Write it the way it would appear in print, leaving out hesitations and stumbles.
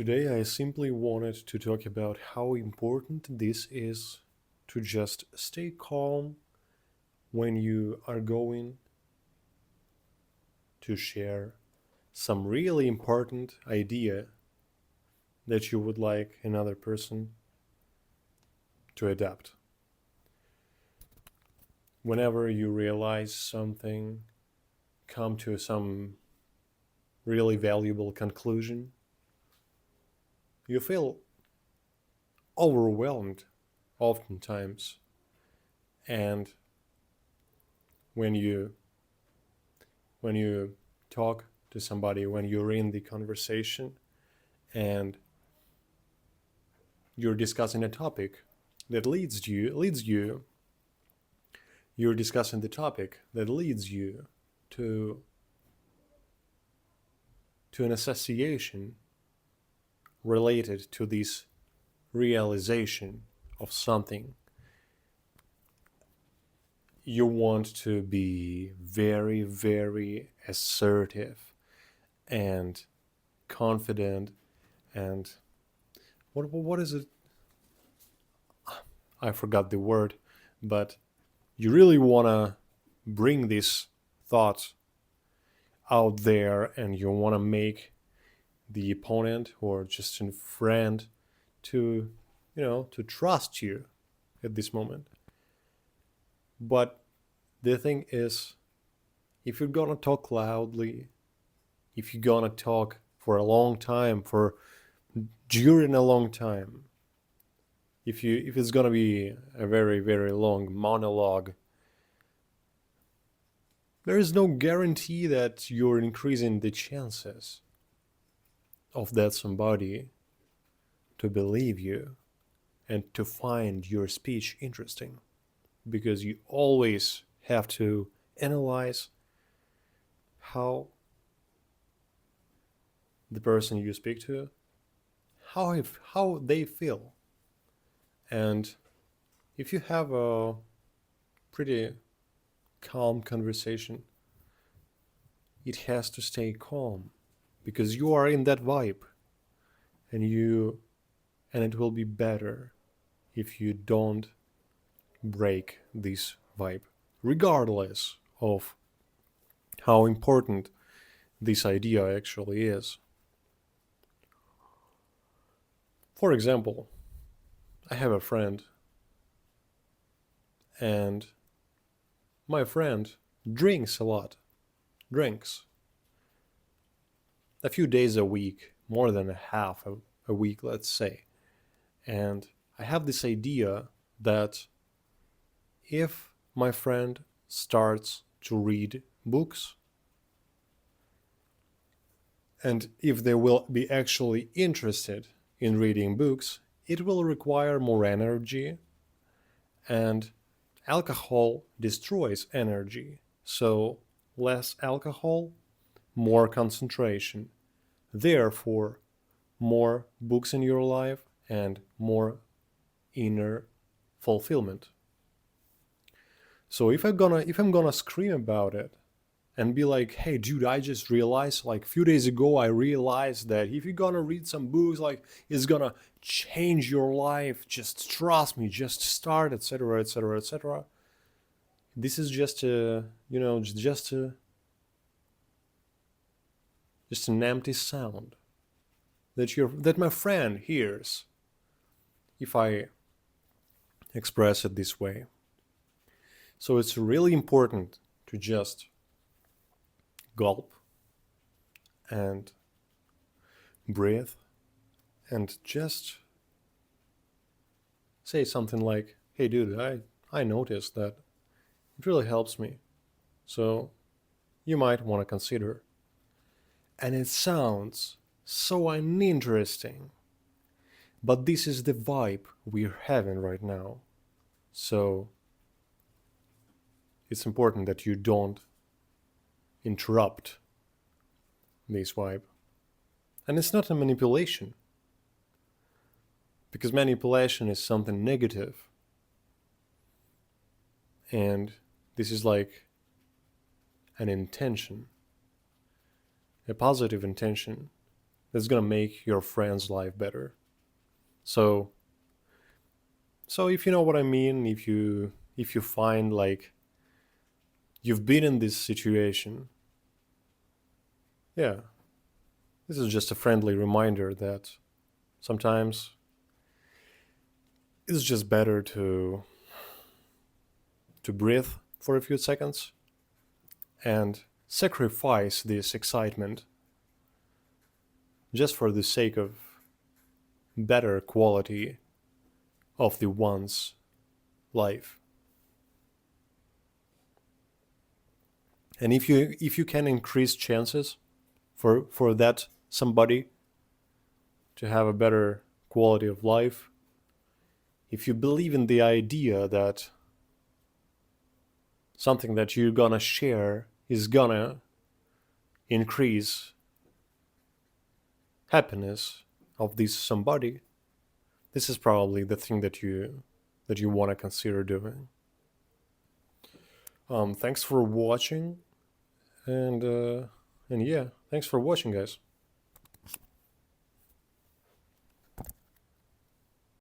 Today, I simply wanted to talk about how important this is to just stay calm when you are going to share some really important idea that you would like another person to adapt. Whenever you realize something, come to some really valuable conclusion, you feel overwhelmed oftentimes. And when you when you talk to somebody, when you're in the conversation and you're discussing a topic that leads you you're discussing the topic that leads you to an association related to this realization of something. You want to be very, very assertive and confident and what is it? I forgot the word, but you really want to bring this thought out there and you want to make the opponent or just a friend to to trust you at this moment. But the thing is, if you're gonna talk loudly, if you're gonna talk for a long time, for during a long time, if it's gonna be a very, very long monologue, there is no guarantee that you're increasing the chances of that somebody to believe you and to find your speech interesting, because you always have to analyze how the person you speak to, how they feel. And if you have a pretty calm conversation, it has to stay calm because you are in that vibe, and it will be better if you don't break this vibe, regardless of how important this idea actually is. For example, I have a friend, and my friend drinks a lot, drinks a few days a week, more than a half a week, let's say. And I have this idea that if my friend starts to read books, and if they will be actually interested in reading books, it will require more energy, and alcohol destroys energy. So, less alcohol, more concentration. Therefore, more books in your life and more inner fulfillment. So if I'm gonna scream about it and be like, hey dude, I just realized, like a few days ago I realized that if you're gonna read some books, like it's gonna change your life, just trust me, just start, etc., etc., etc. This is just a just an empty sound that my friend hears if I express it this way. So it's really important to just gulp and breathe and just say something like, hey dude, I noticed that it really helps me. So you might want to consider. And it sounds so uninteresting, but this is the vibe we're having right now. So it's important that you don't interrupt this vibe. And it's not a manipulation, because manipulation is something negative, and this is like an intention, a positive intention. that's gonna make your friend's life better. So if you know what I mean, if you find like you've been in this situation, yeah, this is just a friendly reminder that sometimes it's just better to breathe for a few seconds and sacrifice this excitement just for the sake of better quality of the one's life. And if you can increase chances for that somebody to have a better quality of life, if you believe in the idea that something that you're gonna share is gonna increase happiness of this somebody, this is probably the thing that you want to consider doing. Thanks for watching, and yeah, thanks for watching, guys.